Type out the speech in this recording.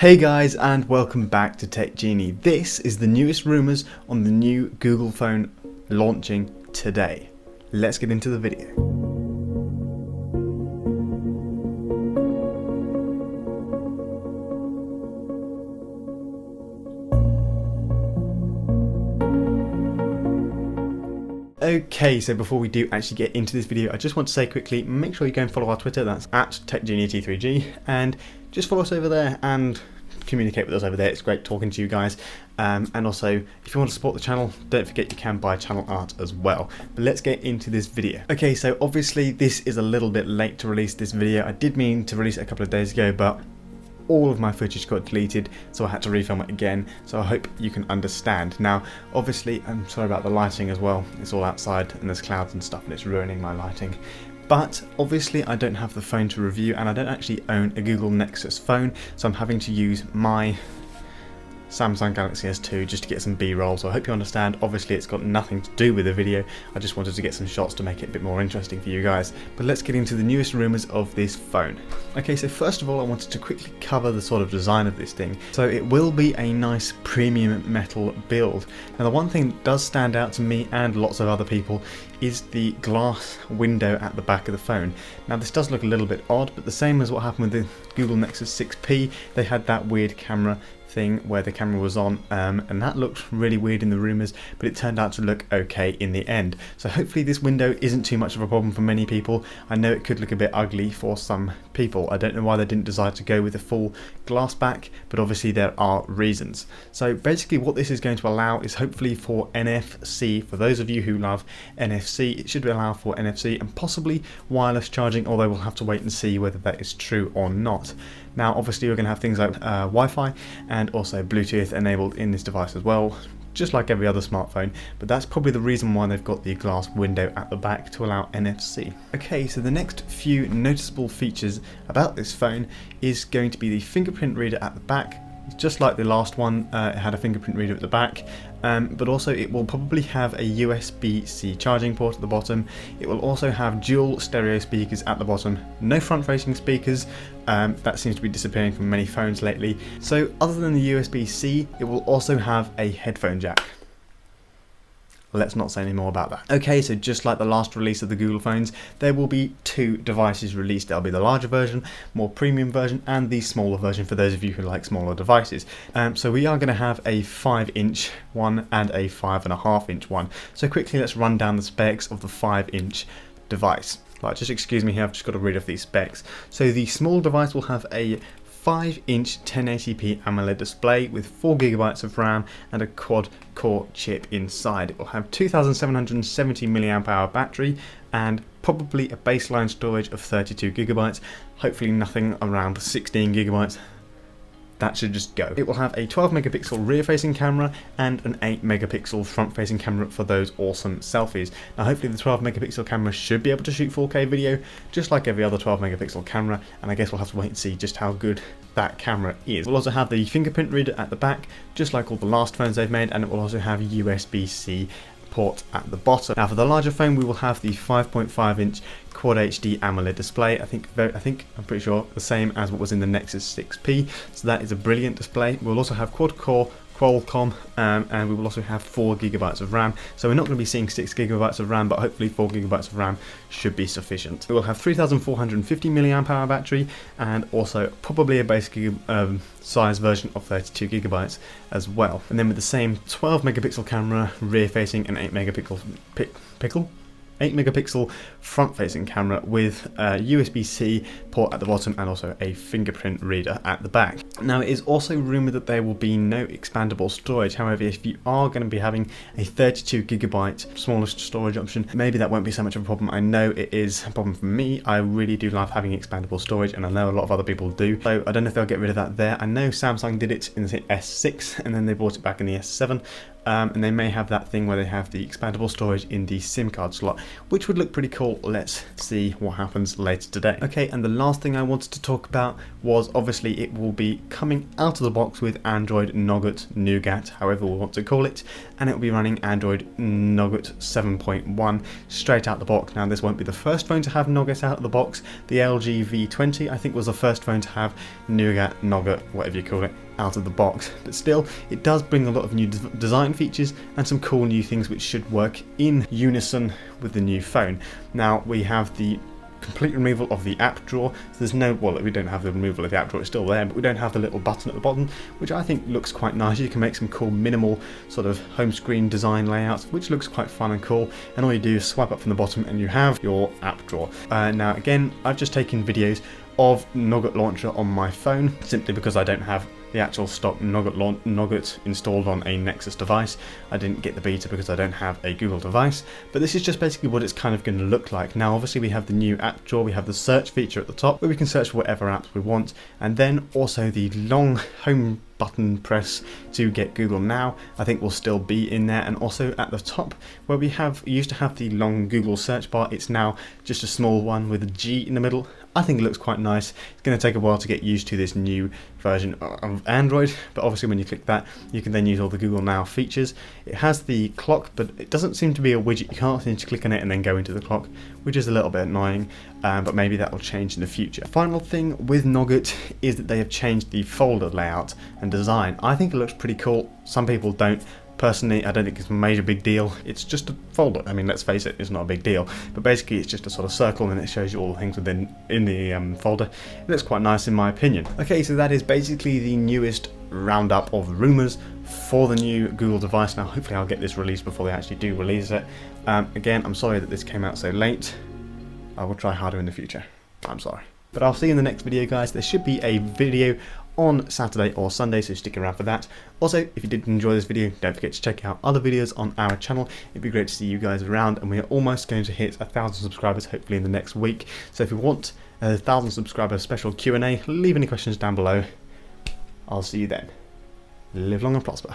Hey guys, and welcome back to TechGenie. This is the newest rumours on the new Google phone launching today. Let's get into the video. Okay, so before we do actually get into this video, I just want to say quickly, make sure you go and follow our Twitter, that's at TechGenieT3G, and just follow us over there and communicate with us over there. It's great talking to you guys. And also, if you want to support the channel, don't forget you can buy channel art as well. But let's get into this video. Okay, so obviously this is a little bit late to release this video. I did mean to release it a couple of days ago, but all of my footage got deleted, so I had to refilm it again, so I hope you can understand. Now, obviously, I'm sorry about the lighting as well. It's all outside and there's clouds and stuff and it's ruining my lighting. But obviously I don't have the phone to review and I don't actually own a Google Nexus phone, so I'm having to use my Samsung Galaxy S2 just to get some B-roll, so I hope you understand. Obviously it's got nothing to do with the video, I just wanted to get some shots to make it a bit more interesting for you guys. But let's get into the newest rumours of this phone. Okay, so first of all I wanted to quickly cover the sort of design of this thing. So it will be a nice premium metal build. Now the one thing that does stand out to me and lots of other people is the glass window at the back of the phone. Now this does look a little bit odd, but the same as what happened with the Google Nexus 6P, they had that weird camera thing where the camera was on, and that looked really weird in the rumours, but it turned out to look okay in the end. So hopefully this window isn't too much of a problem for many people. I know it could look a bit ugly for some people. I don't know why they didn't decide to go with a full glass back, but obviously there are reasons. So basically what this is going to allow is hopefully for NFC. For those of you who love NFC, it should allow for NFC and possibly wireless charging, although we'll have to wait and see whether that is true or not. Now obviously we're going to have things like Wi-Fi and also Bluetooth enabled in this device as well, just like every other smartphone, but that's probably the reason why they've got the glass window at the back to allow NFC. Okay, so the next few noticeable features about this phone is going to be the fingerprint reader at the back. Just like the last one, it had a fingerprint reader at the back, but also it will probably have a USB-C charging port at the bottom. It will also have dual stereo speakers at the bottom, no front-facing speakers. That seems to be disappearing from many phones lately. So other than the USB-C, it will also have a headphone jack. Let's not say any more about that. Okay, so just like the last release of the Google phones, there will be two devices released. There'll be the larger version, more premium version, and the smaller version for those of you who like smaller devices. So we are going to have a 5-inch one and a 5.5-inch one. So quickly let's run down the specs of the 5-inch device. Right, just excuse me here, I've just got to read off these specs. So the small device will have a 5-inch 1080p AMOLED display with 4GB of RAM and a quad-core chip inside. It will have 2770 mAh battery and probably a baseline storage of 32GB, hopefully nothing around 16GB. That should just go. It will have a 12 megapixel rear facing camera and an 8 megapixel front facing camera for those awesome selfies. Now hopefully the 12 megapixel camera should be able to shoot 4K video just like every other 12 megapixel camera, and I guess we'll have to wait and see just how good that camera is. We'll also have the fingerprint reader at the back just like all the last phones they've made, and it will also have USB-C port at the bottom. Now for the larger phone we will have the 5.5-inch Quad HD AMOLED display. I'm pretty sure the same as what was in the Nexus 6P, so that is a brilliant display. We'll also have quad-core Qualcomm, and we will also have 4GB of RAM. So we're not going to be seeing 6GB of RAM, but hopefully 4GB of RAM should be sufficient. We will have 3450 mAh battery and also probably a basic size version of 32GB as well. And then with the same 12 megapixel camera rear facing and 8 megapixel front facing camera with a USB-C port at the bottom and also a fingerprint reader at the back. Now it is also rumoured that there will be no expandable storage. However, if you are going to be having a 32GB smallest storage option, maybe that won't be so much of a problem. I know it is a problem for me. I really do love having expandable storage, and I know a lot of other people do. So I don't know if they'll get rid of that there. I know Samsung did it in the S6 and then they brought it back in the S7. and they may have that thing where they have the expandable storage in the SIM card slot, which would look pretty cool. Let's see what happens later today. Okay, and the last thing I wanted to talk about was obviously it will be coming out of the box with Android Nougat, however we want to call it, and it will be running Android Nougat 7.1 straight out the box. Now this won't be the first phone to have Nougat out of the box. The LG V20 I think was the first phone to have Nougat, whatever you call it, out of the box, but still it does bring a lot of new design features and some cool new things which should work in unison with the new phone. Now we have the complete removal of the app drawer, so there's no, well, we don't have the removal of the app drawer, it's still there, but we don't have the little button at the bottom, which I think looks quite nice. You can make some cool minimal sort of home screen design layouts, which looks quite fun and cool, and all you do is swipe up from the bottom and you have your app drawer. Now again, I've just taken videos of Nougat Launcher on my phone, simply because I don't have the actual stock Nougat installed on a Nexus device. I didn't get the beta because I don't have a Google device, but this is just basically what it's kind of going to look like. Now obviously we have the new app drawer, we have the search feature at the top where we can search for whatever apps we want, and then also the long home button press to get Google Now I think will still be in there, and also at the top where we used to have the long Google search bar, it's now just a small one with a G in the middle. I think it looks quite nice. It's going to take a while to get used to this new version of Android, but obviously when you click that you can then use all the Google Now features. It has the clock, but it doesn't seem to be a widget. You can't seem to click on it and then go into the clock, which is a little bit annoying, but maybe that will change in the future. Final thing with Nougat is that they have changed the folder layout and design. I think it looks pretty cool. Some people don't. Personally, I don't think it's a major big deal. It's just a folder. I mean, let's face it, it's not a big deal. But basically, it's just a sort of circle, and it shows you all the things in the folder. It looks quite nice in my opinion. Okay, so that is basically the newest roundup of rumours for the new Google device. Now, hopefully, I'll get this released before they actually do release it. Again, I'm sorry that this came out so late. I will try harder in the future. I'm sorry. But I'll see you in the next video, guys. There should be a video on Saturday or Sunday, so stick around for that. Also, if you did enjoy this video, don't forget to check out other videos on our channel. It'd be great to see you guys around, and we are almost going to hit 1,000 subscribers hopefully in the next week. So if you want a 1,000 subscriber special Q&A, leave any questions down below. I'll see you then. Live long and prosper.